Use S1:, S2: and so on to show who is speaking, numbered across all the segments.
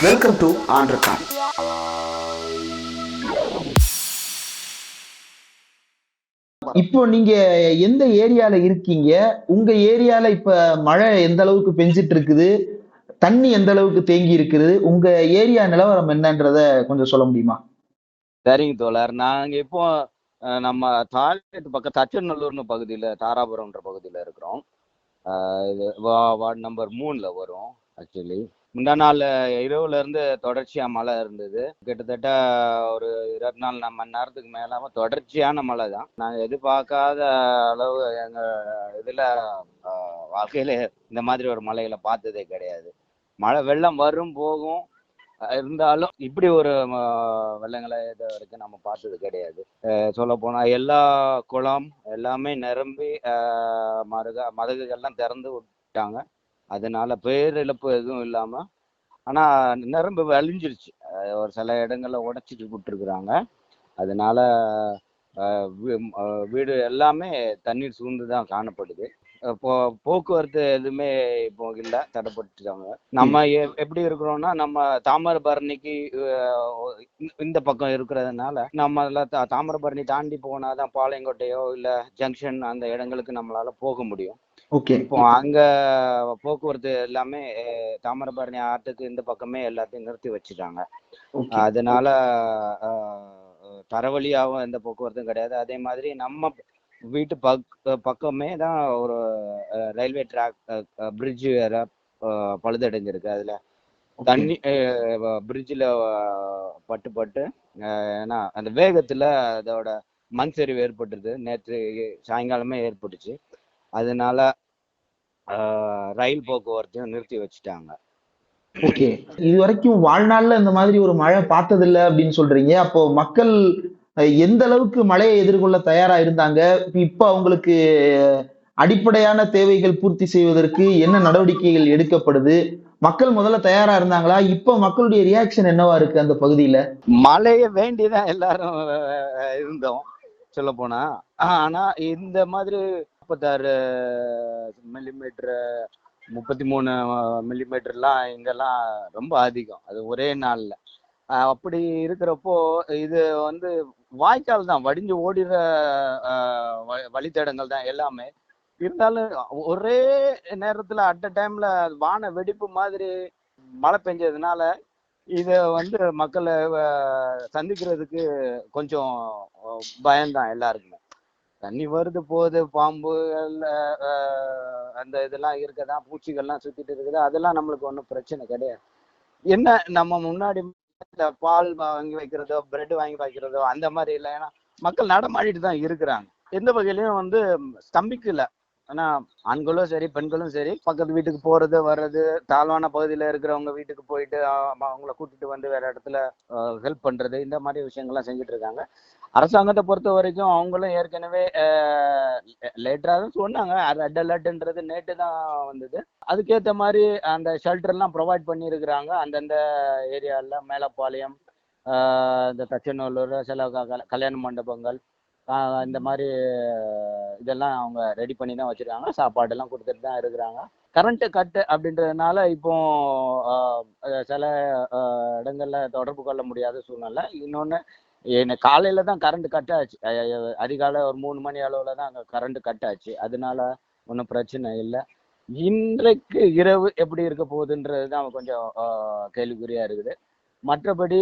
S1: Welcome to ஆண்ட்ரகான். இப்போ நீங்க எந்த ஏரியால இருக்கீங்க? உங்க ஏரியால இப்ப மழை எந்த அளவுக்கு பெஞ்சிட்டு இருக்குது? தண்ணி எந்த அளவுக்கு தேங்கி இருக்குது? உங்க ஏரியா நிலவரம் என்னன்றத கொஞ்சம் சொல்ல முடியுமா?
S2: சரிங்க தோழர். நாங்க இப்போ நம்ம தாழ்த்து பக்கம் தச்சநல்லூர்னு பகுதியில, தாராபுரம்ன்ற பகுதியில இருக்கிறோம். இது வார்டு நம்பர் 3ல வரும். ஆக்சுவலி முந்தா நாள் இரவுல இருந்து தொடர்ச்சியா மழை இருந்தது. கிட்டத்தட்ட ஒரு 24 மணி நேரத்துக்கு மேலாம தொடர்ச்சியான மழை தான். நாங்க எதிர்பார்க்காத அளவு எங்க இதுல வாழ்க்கையில இந்த மாதிரி ஒரு மழைகளை பார்த்ததே கிடையாது. மழை வெள்ளம் வரும் போகும், இருந்தாலும் இப்படி ஒரு வெள்ளங்களை இது வரைக்கும் நம்ம பார்த்தது கிடையாது. சொல்ல போனா எல்லா குளம் எல்லாமே நிரம்பி மதகுகள்லாம் திறந்து விட்டாங்க. அதனால பேரிழப்பு எதுவும் இல்லாம, ஆனா நிரம்பி வழிஞ்சிருச்சு. ஒரு சில இடங்கள்ல உடைச்சிட்டு விட்டுருக்குறாங்க. அதனால வீடு எல்லாமே தண்ணீர் சூழ்ந்துதான் காணப்படுது. போக்குவரத்து எதுவுமே இப்போ இல்லை, தடைப்பட்டுட்டாங்க. நம்ம எப்படி இருக்கிறோம்னா, நம்ம தாமிரபரணிக்கு இந்த பக்கம் இருக்கிறதுனால நம்ம தாமிரபரணி தாண்டி போனாதான் பாளையங்கோட்டையோ இல்ல ஜங்ஷன் அந்த இடங்களுக்கு நம்மளால போக முடியும். இப்போ அங்க போக்குவரத்து எல்லாமே தாமிரபரணி ஆற்றுக்கு இந்த பக்கமே எல்லாத்தையும் நிறுத்தி வச்சுட்டாங்க. அதனால தரவழியாகவும் எந்த போக்குவரத்தும் கிடையாது. அதே மாதிரி நம்ம வீட்டு பக்கமே தான் ஒரு ரயில்வே ட்ராக், பிரிட்ஜ் வேற பழுதடைஞ்சிருக்கு. அதுல தண்ணி பிரிட்ஜில் பட்டு ஏன்னா அந்த வேகத்துல அதோட மண் சரிவு ஏற்பட்டுருது. நேற்று சாயங்காலமே ஏற்பட்டுச்சு. அதனால ரயில் போக்குவரத்தையும் நிறுத்தி வச்சுட்டாங்க.
S1: ஓகே, இது வரைக்கும் வாழ்நாள்ல இந்த மாதிரி ஒரு மழை பார்த்ததில்லை அப்படின்னு சொல்றீங்க. அப்போ மக்கள் எந்த அளவுக்கு மழையை எதிர்கொள்ள தயாரா இருந்தாங்க? இப்ப அவங்களுக்கு அடிப்படையான தேவைகள் பூர்த்தி செய்வதற்கு என்ன நடவடிக்கைகள் எடுக்கப்படுது? மக்கள் முதல்ல தயாரா இருந்தாங்களா? இப்ப மக்களுடைய ரியாக்ஷன் என்னவா இருக்கு அந்த பகுதியில?
S2: மழையை வேண்டிதான் எல்லாரும் இருந்தோம் சொல்ல போனா. ஆனா இந்த மாதிரி 46 மில்லிமீட்டர் 33 மில்லிமீட்டர்லாம் இங்கெல்லாம் ரொம்ப அதிகம். அது ஒரே நாள்ல. அப்படி இருக்கிறப்போ இது வந்து வாய்க்கால் தான், வடிஞ்சு ஓடிற வழித்தடங்கள் தான் எல்லாமே. இருந்தாலும் ஒரே நேரத்துல அட் அ டைம்ல வான வெடிப்பு மாதிரி மழை பெஞ்சதுனால இத வந்து மக்களை சந்திக்கிறதுக்கு கொஞ்சம் பயம்தான் எல்லாருக்குமே. தண்ணி வருது போகுது, பாம்புகள் அந்த இதெல்லாம் இருக்கதான், பூச்சிகள்லாம் சுத்திட்டு இருக்குது. அதெல்லாம் நம்மளுக்கு ஒன்றும் பிரச்சனை கிடையாது. என்ன நம்ம முன்னாடி இந்த பால் வாங்கி வைக்கிறதோ பிரெட் வாங்கி வைக்கிறதோ அந்த மாதிரி இல்லை. ஏன்னா மக்கள் நடமாடிட்டு தான் இருக்கிறாங்க. எந்த வகையிலையும் வந்து ஸ்தம்பிக்கல. ஆனா ஆண்களும் சரி பெண்களும் சரி பக்கத்து வீட்டுக்கு போறது வர்றது, தாழ்வான பகுதியில இருக்கிறவங்க வீட்டுக்கு போயிட்டு அவங்கள கூட்டிட்டு வந்து வேற இடத்துல ஹெல்ப் பண்றது, இந்த மாதிரி விஷயங்கள்லாம் செஞ்சுட்டு இருக்காங்க. அரசாங்கத்தை பொறுத்த வரைக்கும் அவங்களும் ஏற்கனவே லேட்டரா தான் சொன்னாங்க. ரெட் அலர்ட்ன்றது நேற்று தான் வந்தது. அதுக்கேற்ற மாதிரி அந்த ஷெல்டர்லாம் ப்ரொவைட் பண்ணியிருக்கிறாங்க. அந்தந்த ஏரியாவில் மேலப்பாளையம், இந்த தச்சநல்லூர், சில கல்யாண மண்டபங்கள், இந்த மாதிரி இதெல்லாம் அவங்க ரெடி பண்ணி தான் வச்சிருக்காங்க. சாப்பாடெல்லாம் கொடுத்துட்டு தான் இருக்கிறாங்க. கரண்ட்டு கட்டு அப்படின்றதுனால இப்போ சில இடங்கள்ல தொடர்பு கொள்ள முடியாத சூழ்நிலை. இன்னொன்று, காலையில தான் கரண்ட் கட் ஆச்சு. அதிகாலை ஒரு 3 மணி அளவுல தான் அங்கே கரண்ட் கட் ஆச்சு. அதனால ஒன்றும் பிரச்சனை இல்லை. இன்றைக்கு இரவு எப்படி இருக்க போகுதுன்றது தான் கொஞ்சம் கேள்விக்குறியா இருக்குது. மற்றபடி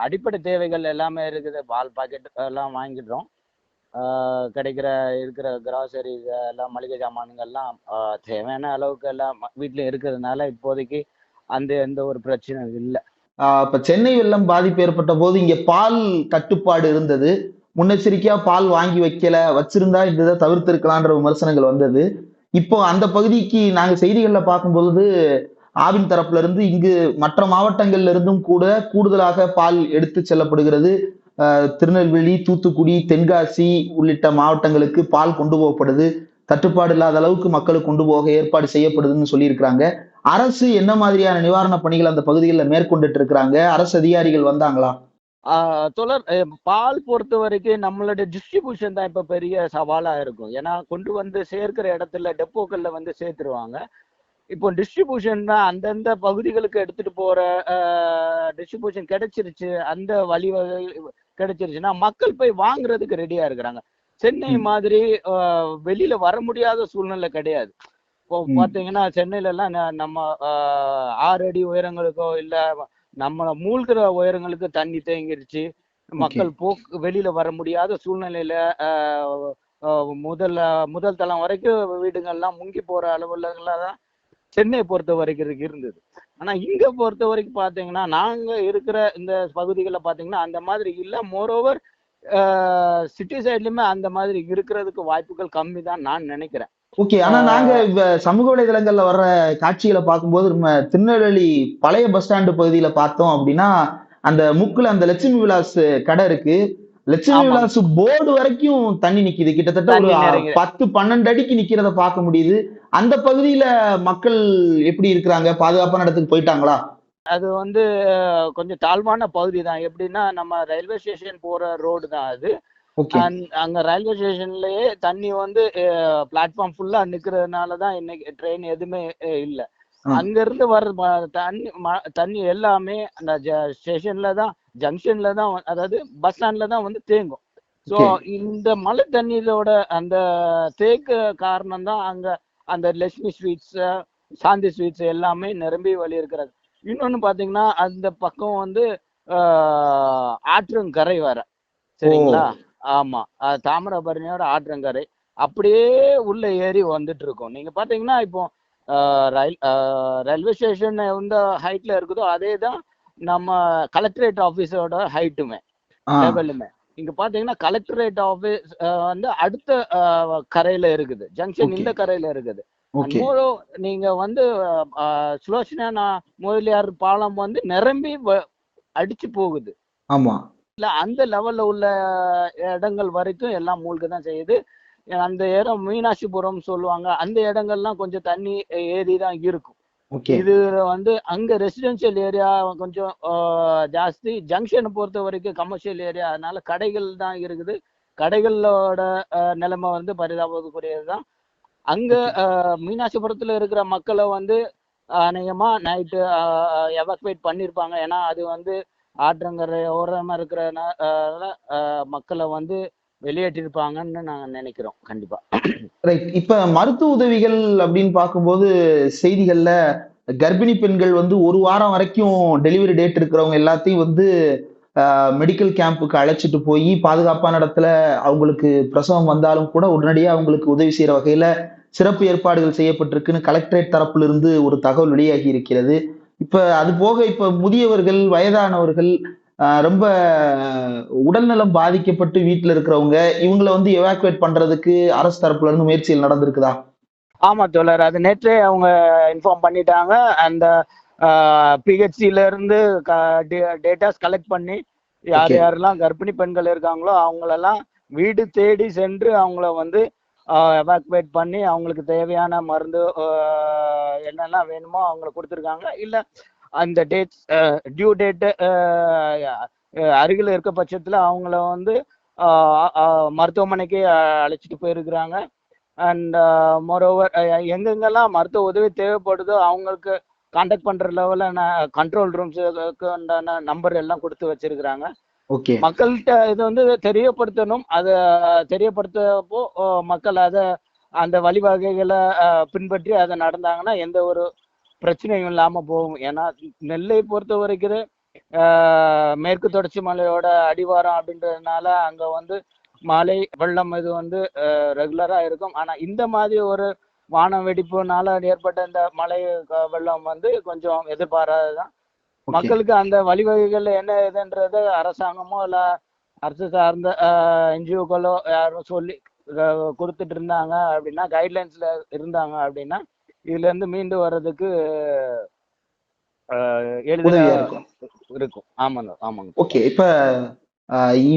S2: அடிப்படை தேவைகள் எல்லாமே இருக்குது. பால் பாக்கெட் எல்லாம் வாங்கிடுறோம். கிடைக்கிற இருக்கிற கிராசரி எல்லாம், மளிகை சாமான்கள்லாம் தேவையான அளவுக்கு எல்லாம் வீட்டில் இருக்கிறதுனால இப்போதைக்கு அந்த எந்த ஒரு பிரச்சனையும் இல்லை.
S1: இப்ப சென்னை வெள்ளம் பாதிப்பு ஏற்பட்ட போது இங்க பால் தட்டுப்பாடு இருந்தது. முன்னெச்சரிக்கையா பால் வாங்கி வச்சிருந்தா இந்த இதை தவிர்த்திருக்கலான்ற விமர்சனங்கள் வந்தது. இப்போ அந்த பகுதிக்கு நாங்க செய்திகள்ல பார்க்கும்பொழுது ஆவின் தரப்புல இருந்து இங்கு மற்ற மாவட்டங்கள்ல இருந்தும் கூட கூடுதலாக பால் எடுத்து செல்லப்படுகிறது. திருநெல்வேலி, தூத்துக்குடி, தென்காசி உள்ளிட்ட மாவட்டங்களுக்கு பால் கொண்டு போகப்படுது. தட்டுப்பாடு இல்லாத அளவுக்கு மக்களுக்கு கொண்டு போக ஏற்பாடு செய்யப்படுதுன்னு சொல்லியிருக்கிறாங்க. அரசு என்ன மாதிரியான நிவாரண பணிகள் அந்த பகுதிகளில் மேற்கொண்டுட்டு இருக்கிறாங்க? அரசு அதிகாரிகள் வந்தாங்களா?
S2: தொடர் பால் பொறுத்த வரைக்கும் நம்மளுடைய டிஸ்ட்ரிபியூஷன் தான் இப்ப பெரிய சவாலா இருக்கும். ஏன்னா கொண்டு வந்து சேர்க்கிற இடத்துல டெப்போக்கள்ல வந்து சேர்த்துருவாங்க. இப்போ டிஸ்ட்ரிபியூஷன் தான் அந்தந்த பகுதிகளுக்கு எடுத்துட்டு போற டிஸ்ட்ரிபியூஷன் கிடைச்சிருச்சு, அந்த வழிவகை கிடைச்சிருச்சுன்னா மக்கள் போய் வாங்குறதுக்கு ரெடியா இருக்கிறாங்க. சென்னை
S1: ம்,
S2: மாதிரி வெளியில வர முடியாத சூழ்நிலை கிடையாது. இப்போ
S1: ம்.
S2: பாத்தீங்கன்னா சென்னையில எல்லாம் நம்ம 6 அடி உயரங்களுக்கோ இல்ல நம்ம மூழ்கிற உயரங்களுக்கு தண்ணி தேங்கிருச்சு.
S1: ஓகே.
S2: மக்கள் வெளியில வர முடியாத சூழ்நிலையில முதல் முதல் தளம் வரைக்கும் வீடுகள்லாம் முங்கி போற அளவுல தான் சென்னையை பொறுத்த வரைக்கும் இருந்தது. ஆனா இங்க பொறுத்த வரைக்கும் பாத்தீங்கன்னா நாங்க இருக்கிற இந்த பகுதிகளில் பாத்தீங்கன்னா அந்த மாதிரி இல்ல. மோரோவர் சிட்டி சைட்லயுமே அந்த மாதிரி இருக்கிறதுக்கு வாய்ப்புகள் கம்மி தான் நான் நினைக்கிறேன்.
S1: ஓகே. ஆனா நாங்க சமூக வலைதளங்கள்ல வர்ற காட்சிகளை பார்க்கும்போது நம்ம திருநெல்வேலி பழைய பஸ் ஸ்டாண்டு பகுதியில பார்த்தோம் அப்படின்னா அந்த முக்குல அந்த லட்சுமி விலாஸ் கடை இருக்கு. லட்சுமி
S2: ஆமாங்க.
S1: விலாஸ் போர்டு வரைக்கும் தண்ணி நிக்குது. கிட்டத்தட்ட ஒரு
S2: தண்ணி நிறைய
S1: 10, 12 அடிக்கு நிக்கிறத பார்க்க முடியுது. அந்த பகுதியில மக்கள் எப்படி இருக்கிறாங்க? பாதுகாப்பான இடத்துக்கு போயிட்டாங்களா?
S2: அது வந்து கொஞ்சம் தாழ்வான பகுதி தான். எப்படின்னா நம்ம ரயில்வே ஸ்டேஷன் போற ரோடு தான் அது.
S1: ஓகே.
S2: அங்க ரயில்வே ஸ்டேஷன்லயே தண்ணி வந்து பிளாட்ஃபார்ம் ஃபுல்லா நிக்கிறதுனால தான் இன்னைக்கு ட்ரெயின் எதுவுமே இல்ல.
S1: ஆ.
S2: அங்க இருந்து வர்ற தண்ணி எல்லாமே அந்த ஸ்டேஷன்ல தான், ஜங்ஷன்ல தான், அதாவது பஸ் ஸ்டாண்ட்ல தான் வந்து தேங்கும். So
S1: okay.
S2: இந்த மழை தண்ணீரோட அந்த தேக்க காரணம் தான் அங்க அந்த லட்சுமி ஸ்வீட்ஸ், சாந்தி ஸ்வீட்ஸ் எல்லாமே நிரம்பி வழி இருக்கிறது. இன்னொன்னு பாத்தீங்கன்னா அந்த பக்கம் வந்து ஆற்றங்கரை வேற.
S1: ஓ!
S2: சரிங்களா? ஆமா. தாமிரபரணியோட ஆற்றங்கரை. அப்படியே உள்ள ஏறி வந்துட்டு இருக்கோம். நீங்க பாத்தீங்கன்னா இப்போ ரயில்வே ஸ்டேஷன் எந்த ஹைட்ல இருக்குதோ அதே தான் நம்ம கலெக்டரேட் ஆபீஸோட ஹைட்டுமே,
S1: ஆ.
S2: லெவலுமே. இங்க பாத்தீங்கன்னா கலெக்டரேட் ஆபீஸ் வந்து அடுத்த கரையில இருக்குது. Junction
S1: okay.
S2: இந்த கரையில இருக்குது. And
S1: okay.
S2: மோரோ நீங்க வந்து சுலோச்சனா முதலியார் பாலம் வந்து நிரம்பி அடிச்சு போகுது.
S1: ஆமா.
S2: இல்ல அந்த லெவல்ல உள்ள இடங்கள் வரைக்கும் எல்லாம் மூழ்க தான் செய்யுது. அந்த இடம் மீனாட்சிபுரம் சொல்லுவாங்க. அந்த இடங்கள்லாம் கொஞ்சம் தண்ணி ஏறி தான் இருக்கும்.
S1: ஓகே.
S2: இது வந்து அங்க ரெசிடென்ஷியல் ஏரியா கொஞ்சம் ஜாஸ்தி. ஜங்ஷனை பொறுத்த வரைக்கும் கமர்ஷியல் ஏரியா. அதனால கடைகள் தான் இருக்குது. கடைகளோட நிலைமை வந்து பரிதாபத்துக்குரியது தான். அங்க
S1: ஓகே.
S2: மீனாட்சிபுரத்துல இருக்கிற மக்களை வந்து அநேகமா நைட்டு எவாக்குவேட் பண்ணியிருப்பாங்க. ஏன்னா அது வந்து ஆற்றங்கரை ஓரமா இருக்கிறனால மக்களை வந்து வெளியேற்றிருப்பாங்கன்னு நாங்க நினைக்கிறோம் கண்டிப்பா.
S1: ரைட். இப்ப மருத்துவ உதவிகள் அப்படின்னு பார்க்கும்போது செய்திகள்ல கர்ப்பிணி பெண்கள் வந்து 1 வாரம் வரைக்கும் டெலிவரி டேட் இருக்கிறவங்க எல்லாத்தையும் வந்து மெடிக்கல் கேம்புக்கு அழைச்சிட்டு போய் பாதுகாப்பான இடத்துல அவங்களுக்கு பிரசவம் வந்தாலும் கூட உடனடியா அவங்களுக்கு உதவி செய்யற வகையில சிறப்பு ஏற்பாடுகள் செய்யப்பட்டிருக்குன்னு கலெக்டரேட் தரப்புல இருந்து ஒரு தகவல் வெளியாகி இருக்கிறது. இப்ப அது போக இப்ப முதியவர்கள், வயதானவர்கள், ரொம்ப உடல்நலம் பாதிக்கப்பட்டு வீட்டுல இருக்கிறவங்க இவங்கள வந்து எவாக்குவேட் பண்றதுக்கு அரசு தரப்புல இருந்து முயற்சிகள் நடந்திருக்குதா?
S2: ஆமா தோழர். அது நேற்றே அவங்க இன்ஃபார்ம் பண்ணிட்டாங்க. அந்த பிஹெச்சில இருந்து டேட்டாஸ் கலெக்ட் பண்ணி யார்
S1: ஓகே.
S2: யாரெல்லாம் கர்ப்பிணி பெண்கள் இருக்காங்களோ அவங்களெல்லாம் வீடு தேடி சென்று அவங்கள வந்து எவாக்குவேட் பண்ணி அவங்களுக்கு தேவையான மருந்து என்னெல்லாம் வேணுமோ அவங்கள கொடுத்துருக்காங்க. இல்ல அந்த டேட் டியூ டேட்டு அருகில் இருக்க பட்சத்துல அவங்கள வந்து மருத்துவமனைக்கு அழைச்சிட்டு போயிருக்கிறாங்க. அண்ட் மோரோவர் எங்கெங்கெல்லாம் மருத்துவ உதவி தேவைப்படுதோ அவங்களுக்கு கான்டாக்ட் பண்ற லெவலில் கண்ட்ரோல் ரூம்ஸுக்கு உண்டான நம்பர் எல்லாம் கொடுத்து வச்சிருக்கிறாங்க.
S1: ஓகே.
S2: மக்கள்கிட்ட இது வந்து தெரியப்படுத்தணும். அதை தெரியப்படுத்தப்போ மக்கள் அதை அந்த வழிவகைகளை பின்பற்றி அதை நடந்தாங்கன்னா எந்த ஒரு பிரச்சனையும் இல்லாம போகும். ஏன்னா நெல்லை பொறுத்த வரைக்கும் மேற்கு தொடர்ச்சி மலையோட அடிவாரம் அப்படின்றதுனால அங்க வந்து மழை வெள்ளம் இது வந்து ரெகுலரா இருக்கும். ஆனா இந்த மாதிரி ஒரு வான வெடிப்புனால ஏற்பட்ட இந்த மழை வெள்ளம் வந்து கொஞ்சம் எதிர்பாராததுதான்.
S1: ஓகே.
S2: மக்களுக்கு அந்த வழிவகைகள் என்ன இதுன்றது அரசாங்கமோ இல்ல அரசு சார்ந்த என்ஜிஓக்களோ யாரும் சொல்லி கொடுத்துட்டு இருந்தாங்க அப்படின்னா, கைட்லைன்ஸ்ல இருந்தாங்க அப்படின்னா இதுல இருந்து மீண்டு வர்றதுக்கு எளிதா
S1: உதவியா இருக்கும்.
S2: இருக்கும். ஆமாங்க ஆமாங்க.
S1: ஓகே.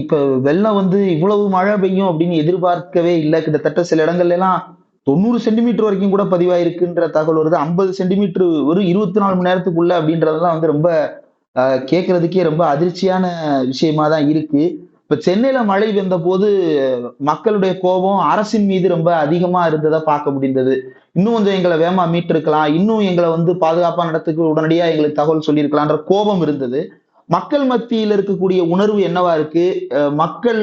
S1: இப்ப வெள்ளம் வந்து இவ்வளவு மழை பெய்யும் அப்படின்னு எதிர்பார்க்கவே இல்ல. கிட்டத்தட்ட சில இடங்கள்ல எல்லாம் 90 சென்டிமீட்டர் வரைக்கும் கூட பதிவாயிருக்குன்ற தகவல் வருது. 50 சென்டிமீட்டர் ஒரு 24 மணி நேரத்துக்குள்ள அப்படின்றதெல்லாம் வந்து ரொம்ப கேட்கறதுக்கே ரொம்ப அதிர்ச்சியான விஷயமா தான் இருக்கு. இப்ப சென்னையில மழை வந்த போது மக்களுடைய கோபம் அரசின் மீது ரொம்ப அதிகமா இருந்ததா பார்க்க முடிந்தது. இன்னும் கொஞ்சம் எங்களை வேகமா மீட்டிருக்கலாம், இன்னும் எங்களை வந்து பாதுகாப்பான இடத்துக்கு உடனடியா எங்களுக்கு தகவல் சொல்லியிருக்கலான்ற கோபம் இருந்தது. மக்கள் மத்தியில இருக்கக்கூடிய உணர்வு என்னவா இருக்கு? மக்கள்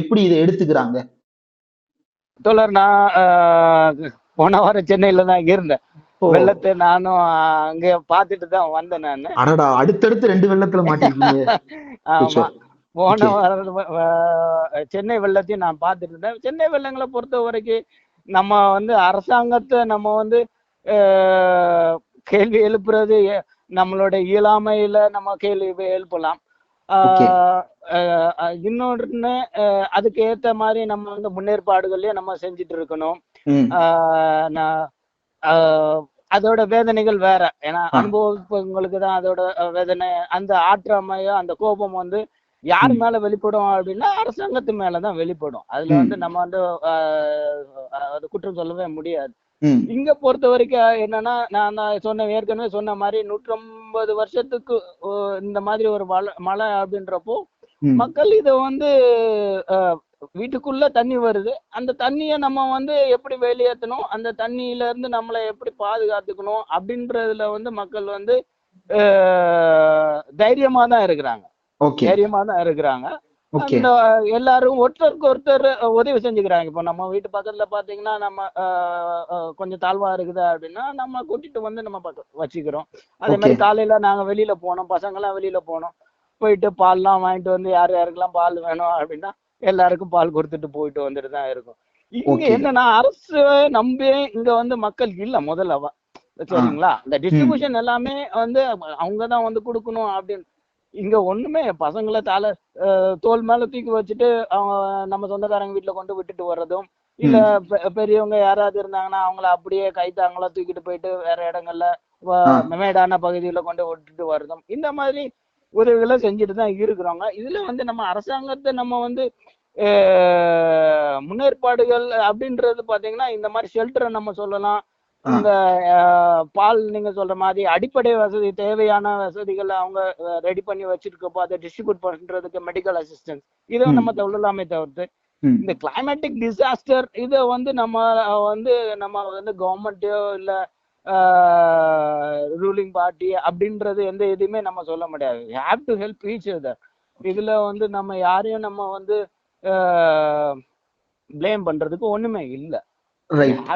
S1: எப்படி இதை எடுத்துக்கிறாங்க?
S2: தோழர், நான் போன வாரம் சென்னையில தான் இருந்தேன்.
S1: ஓ!
S2: வெள்ளத்தை நானும் அங்க பார்த்துட்டு தான் வந்தேன் நானு.
S1: அடடா! அடுத்தடுத்து 2 வெள்ளத்துல மாட்டிருக்கீங்க.
S2: ஆமா.
S1: அச்சச்சோ!
S2: போன
S1: ஓகே.
S2: வாரம் சென்னை வெள்ளத்தையும் நான் பார்த்துட்டு இருந்தேன். சென்னை வெள்ளங்களை பொறுத்த வரைக்கும் நம்ம வந்து அரசாங்கத்தை நம்ம வந்து கேள்வி எழுப்புறது நம்மளோட இயலாமையில நம்ம கேள்வி எழுப்பலாம்.
S1: ஓகே.
S2: இன்னொன்னு, அதுக்கு ஏத்த மாதிரி நம்ம வந்து முன்னேற்பாடுகளையும் நம்ம செஞ்சுட்டு இருக்கணும்.
S1: ம்.
S2: நான் அதோட வேதனைகள் வேற. ஏன்னா
S1: ஆ.
S2: அனுபவங்களுக்கு தான் அதோட வேதனை. அந்த ஆற்றாமையோ அந்த கோபம் வந்து யார்
S1: ம்.
S2: மேல வெளிப்படும் அப்படின்னா அரசாங்கத்து மேலதான் வெளிப்படும். அதுல வந்து
S1: ம்.
S2: நம்ம வந்து அது குற்றம் சொல்லவே முடியாது.
S1: ம்.
S2: இங்க பொறுத்த வரைக்கும் என்னன்னா, நான் ஏற்கனவே சொன்ன மாதிரி 150 வருஷத்துக்கு இந்த மாதிரி ஒரு மழை அப்படின்றப்போ
S1: ம்.
S2: மக்கள் இத வந்து வீட்டுக்குள்ள தண்ணி வருது. அந்த தண்ணிய நம்ம வந்து எப்படி வெளியேத்தணும், அந்த தண்ணியில இருந்து நம்மளை எப்படி பாதுகாத்துக்கணும் அப்படின்றதுல வந்து மக்கள் வந்து தைரியமா தான் இருக்கிறாங்க.
S1: ஓகே.
S2: தைரியமா தான் இருக்கிறாங்க.
S1: ஓகே.
S2: அந்த எல்லாரும் ஒருத்தருக்கு ஒருத்தர் உதவி செஞ்சுக்கிறாங்க. இப்போ நம்ம வீட்டு பக்கத்துல பாத்தீங்கன்னா, நம்ம கொஞ்சம் தாழ்வா இருக்குது அப்படின்னா நம்ம கூட்டிட்டு வந்து நம்ம வச்சுக்கிறோம். அதே
S1: ஓகே.
S2: மாதிரி காலையில நாங்க வெளியில போனோம், பசங்கெல்லாம் வெளியில போனோம். போயிட்டு பால்லாம் வாங்கிட்டு வந்து யார் யாருக்கெல்லாம் பால் வேணும் அப்படின்னா எல்லாருக்கும் பால் கொடுத்துட்டு போயிட்டு வந்துட்டு தான் இருக்கும். இங்க
S1: ஓகே.
S2: என்னன்னா, அரசு நம்பி இங்க வந்து மக்கள் இல்ல முதல்ல.
S1: ஆ.
S2: சரிங்களா? இந்த
S1: ம்.
S2: டிஸ்ட்ரிபியூஷன் எல்லாமே வந்து அவங்கதான் வந்து கொடுக்கணும் அப்படின்னு இங்க ஒண்ணுமே பசங்களை தோல் மேல தூக்கி வச்சுட்டு அவங்க நம்ம சொந்தக்காரங்க வீட்டுல கொண்டு விட்டுட்டு வர்றதும், இல்ல
S1: ம்.
S2: பெரியவங்க யாராவது இருந்தாங்கன்னா அவங்கள அப்படியே கைத்தாங்களா தூக்கிட்டு போயிட்டு வேற இடங்கள்ல
S1: ஆ.
S2: மேடான பகுதியில கொண்டு விட்டுட்டு வர்றதும், இந்த மாதிரி உதவிகளை செஞ்சுட்டு தான் இருக்கிறோங்க. இதுல வந்து நம்ம அரசாங்கத்தை நம்ம வந்து முன்னேற்பாடுகள் அப்படின்றது பாத்தீங்கன்னா இந்த மாதிரி ஷெல்டரை நம்ம சொல்லலாம்.
S1: ஆ.
S2: இந்த பால் நீங்க சொல்ற மாதிரி அடிப்படை வசதி, தேவையான வசதிகளை அவங்க ரெடி பண்ணி வச்சிருக்கப்போ அதை டிஸ்ட்ரிபியூட் பண்றதுக்கு மெடிக்கல் அசிஸ்டன்ஸ் இதை
S1: ம்.
S2: நம்ம சொல்லலாமே தவிர்த்து,
S1: ம்.
S2: இந்த கிளைமேட்டிக் டிசாஸ்டர் இதை வந்து நம்ம வந்து கவர்மெண்ட்டோ இல்ல ரூலிங் பார்ட்டி அப்படின்றது எந்த எதுவுமே நம்ம சொல்ல முடியாது. Have to help each other. இதுல வந்து நம்ம யாரையும் நம்ம வந்து பிளேம் பண்றதுக்கு ஒண்ணுமே இல்ல.
S1: ரைட்.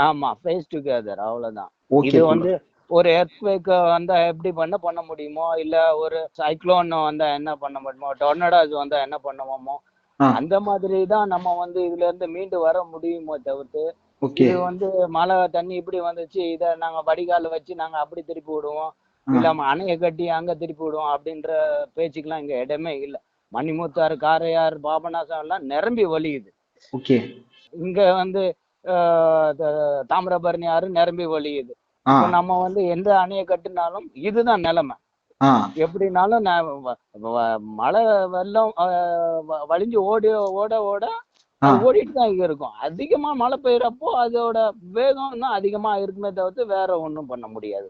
S2: ஆமா, ஃபேஸ் டுகெதர், அவ்வளவுதான்.
S1: ஓகே
S2: இது
S1: தோழர்.
S2: வந்து ஒரு எர்த்குவேக் வந்தா எப்படி பண்ண முடியுமோ, இல்ல ஒரு சைக்ளோன் வந்தா என்ன பண்ண முடியுமோ, டொர்னடோஸ் வந்தா என்ன பண்ணுவோமோ,
S1: ஆ.
S2: அந்த மாதிரி தான் நம்ம வந்து இதுல இருந்து மீண்டு வர முடியுமோ தவிர்த்து,
S1: ஓகே.
S2: இது வந்து மழை தண்ணி இப்படி வந்துச்சு, இத நாங்க வடிகால் வச்சு நாங்க அப்படி திருப்பி விடுவோம்,
S1: ஆ.
S2: இல்ல அணையை கட்டி அங்க திருப்பி விடுவோம் அப்படின்ற பேச்சுக்கெல்லாம் இங்க இடமே இல்லை. மணிமுத்தாறு, காரையார், பாபநாசம் எல்லாம் நிரம்பி வழியுது.
S1: ஓகே.
S2: இங்க வந்து தாமிரபரணி ஆறு நிரம்பி வழியுது.
S1: ஆ.
S2: இப்போ நம்ம வந்து எந்த அணையை கட்டினாலும் இதுதான் நிலைமை.
S1: ஆ.
S2: எப்படினாலும் மழை வெள்ளம் வழிஞ்சு ஓட ஓட
S1: ஆ.
S2: அது ஓடிட்டு தான் இங்க இருக்கும். அதிகமா மழை பெய்யறப்போ அதோட வேகம் தான் அதிகமா இருக்குமே தவிர்த்து வேற ஒண்ணும் பண்ண முடியாது.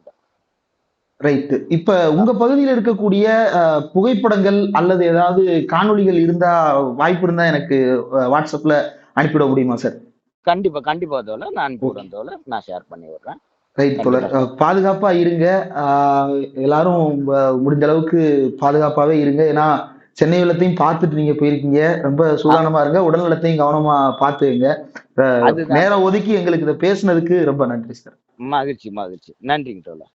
S1: ரைட். இப்ப உங்க பகுதியில இருக்கக்கூடிய புகைப்படங்கள் அல்லது ஏதாவது காணொளிகள் இருந்தா வாய்ப்பு இருந்தா எனக்கு வாட்ஸ்அப்ல அனுப்பிட முடியுமா சார்?
S2: கண்டிப்பா கண்டிப்பா தோழர், நான்
S1: ஓகே.
S2: அனுப்பிவிடுறேன் தோழர், நான் ஷேர் பண்ணி விடுறேன்.
S1: ரைட் தோழர்.
S2: கண்டிப்பா.
S1: பாதுகாப்பா இருங்க. எல்லாரும் முடிஞ்ச அளவுக்கு பாதுகாப்பாவே இருங்க. ஏன்னா சென்னை வெள்ளத்தையும் பார்த்துட்டு நீங்க போயிருக்கீங்க. ரொம்ப சூதானமா இருங்க. உடல் நலத்தையும் கவனமா பார்த்துங்க.
S2: அதுதான்.
S1: நேரம் ஒதுக்கி எங்களுக்கு இதை பேசுனதுக்கு ரொம்ப நன்றி சார்.
S2: மகிழ்ச்சி மகிழ்ச்சி. நன்றிங்க தோழர்.